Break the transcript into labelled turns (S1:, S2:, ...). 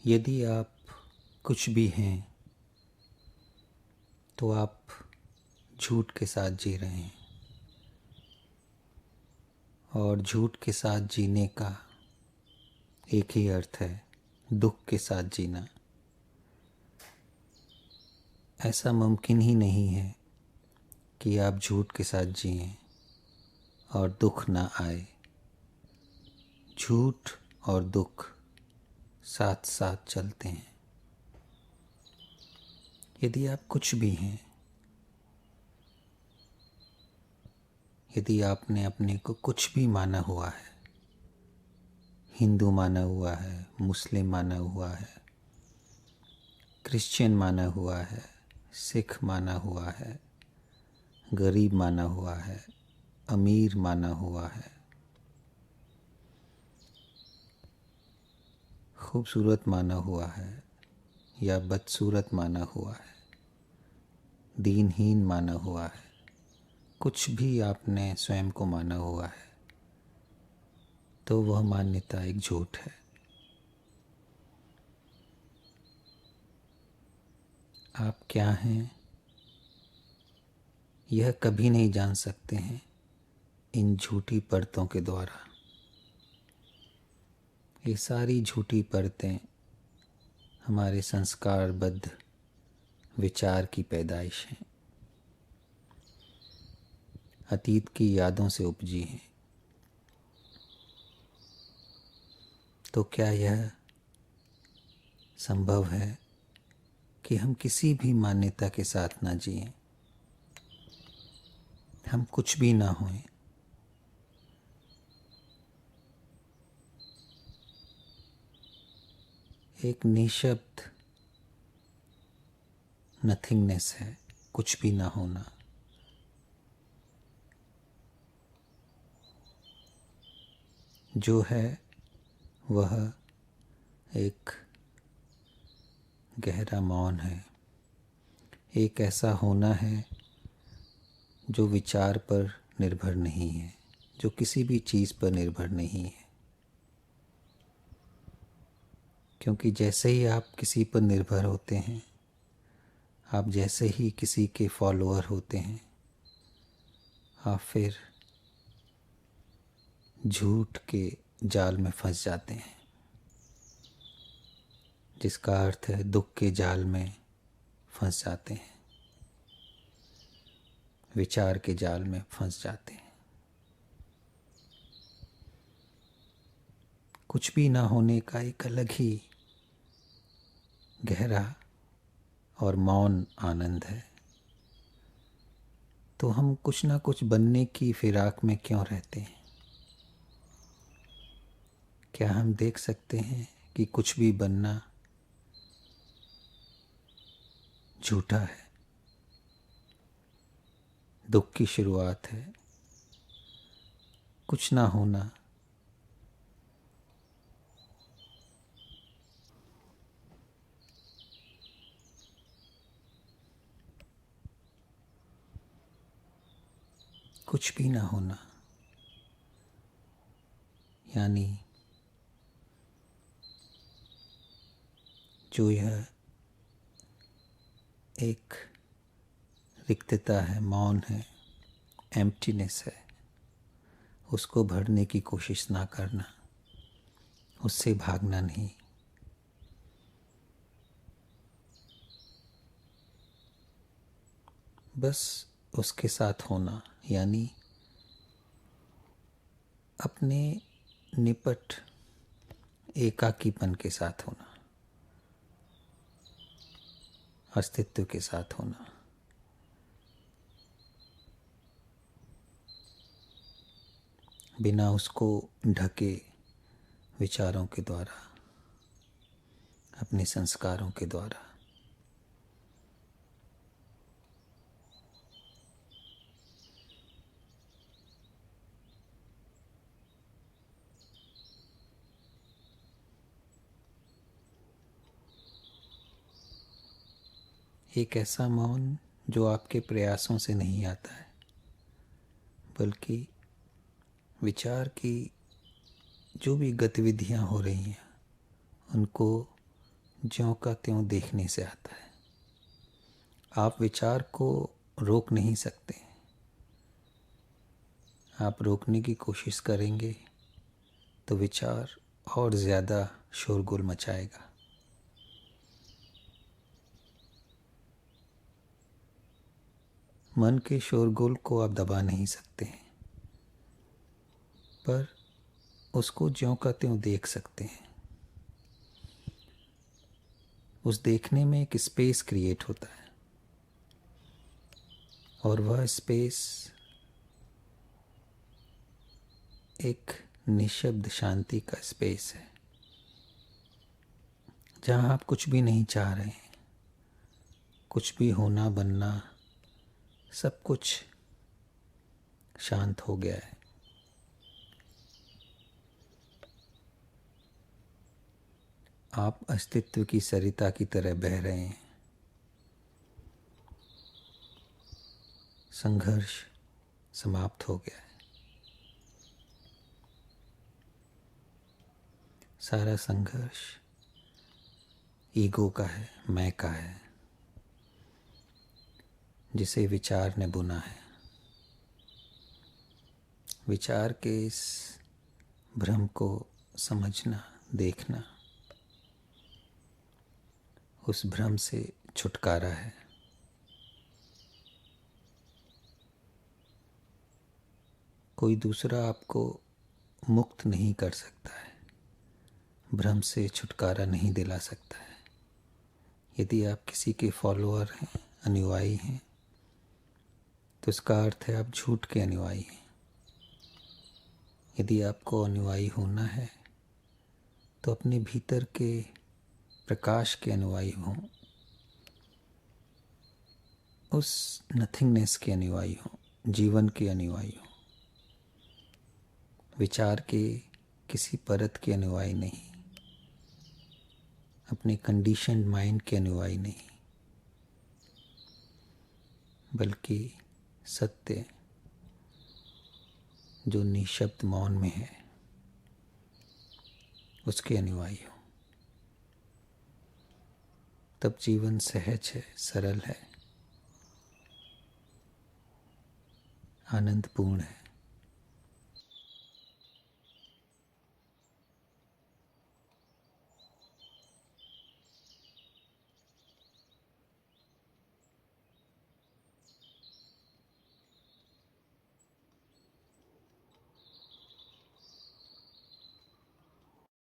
S1: यदि आप कुछ भी हैं तो आप झूठ के साथ जी रहे हैं, और झूठ के साथ जीने का एक ही अर्थ है, दुख के साथ जीना। ऐसा मुमकिन ही नहीं है कि आप झूठ के साथ जिएं और दुख ना आए। झूठ और दुख साथ साथ चलते हैं। यदि आप कुछ भी हैं, यदि आपने अपने को कुछ भी माना हुआ है, हिंदू माना हुआ है, मुस्लिम माना हुआ है, क्रिश्चियन माना हुआ है, सिख माना हुआ है, गरीब माना हुआ है, अमीर माना हुआ है, खूबसूरत माना हुआ है या बदसूरत माना हुआ है, दीनहीन माना हुआ है, कुछ भी आपने स्वयं को माना हुआ है, तो वह मान्यता एक झूठ है। आप क्या हैं यह कभी नहीं जान सकते हैं इन झूठी परतों के द्वारा। ये सारी झूठी परतें हमारे संस्कारबद्ध विचार की पैदाइश हैं, अतीत की यादों से उपजी हैं। तो क्या यह संभव है कि हम किसी भी मान्यता के साथ ना जिएं, हम कुछ भी ना होएं? एक निशब्द नथिंगनेस है, कुछ भी ना होना। जो है वह एक गहरा मौन है, एक ऐसा होना है जो विचार पर निर्भर नहीं है, जो किसी भी चीज़ पर निर्भर नहीं है। क्योंकि जैसे ही आप किसी पर निर्भर होते हैं, आप जैसे ही किसी के फॉलोअर होते हैं, आप फिर झूठ के जाल में फंस जाते हैं, जिसका अर्थ है दुख के जाल में फंस जाते हैं, विचार के जाल में फंस जाते हैं। कुछ भी ना होने का एक अलग ही गहरा और मौन आनंद है। तो हम कुछ ना कुछ बनने की फिराक में क्यों रहते हैं? क्या हम देख सकते हैं कि कुछ भी बनना झूठा है, दुख की शुरुआत है? कुछ ना होना कुछ भी ना होना यानी जो यह एक रिक्तता है, मौन है, एम्प्टीनेस है, उसको भरने की कोशिश ना करना, उससे भागना नहीं। बस उसके साथ होना, यानी अपने निपट एकाकीपन के साथ होना, अस्तित्व के साथ होना। बिना उसको ढके विचारों के द्वारा, अपने संस्कारों के द्वारा। एक ऐसा मौन जो आपके प्रयासों से नहीं आता है, बल्कि विचार की जो भी गतिविधियां हो रही हैं उनको ज्यों का त्यों देखने से आता है। आप विचार को रोक नहीं सकते। आप रोकने की कोशिश करेंगे तो विचार और ज़्यादा शोरगुल मचाएगा। मन के शोरगुल को आप दबा नहीं सकते हैं, पर उसको ज्यों का त्यों देख सकते हैं। उस देखने में एक स्पेस क्रिएट होता है, और वह स्पेस एक निशब्द शांति का स्पेस है, जहाँ आप कुछ भी नहीं चाह रहे हैं, कुछ भी होना बनना, सब कुछ शांत हो गया है। आप अस्तित्व की सरिता की तरह बह रहे हैं। संघर्ष समाप्त हो गया है। सारा संघर्ष ईगो का है, मैं का है, जिसे विचार ने बुना है। विचार के इस भ्रम को समझना, देखना, उस भ्रम से छुटकारा है। कोई दूसरा आपको मुक्त नहीं कर सकता है, भ्रम से छुटकारा नहीं दिला सकता है। यदि आप किसी के फॉलोअर हैं, अनुयायी हैं, तो इसका अर्थ है आप झूठ के अनुयायी हैं। यदि आपको अनुयायी होना है तो अपने भीतर के प्रकाश के अनुयायी हों, उस नथिंगनेस के अनुयायी हों, जीवन के अनुयायी हों, विचार के किसी परत के अनुयायी नहीं, अपने कंडीशन्ड माइंड के अनुयायी नहीं, बल्कि सत्य जो निशब्द मौन में है, उसके अनुयायी हो। तब जीवन सहज है, सरल है, आनंदपूर्ण है।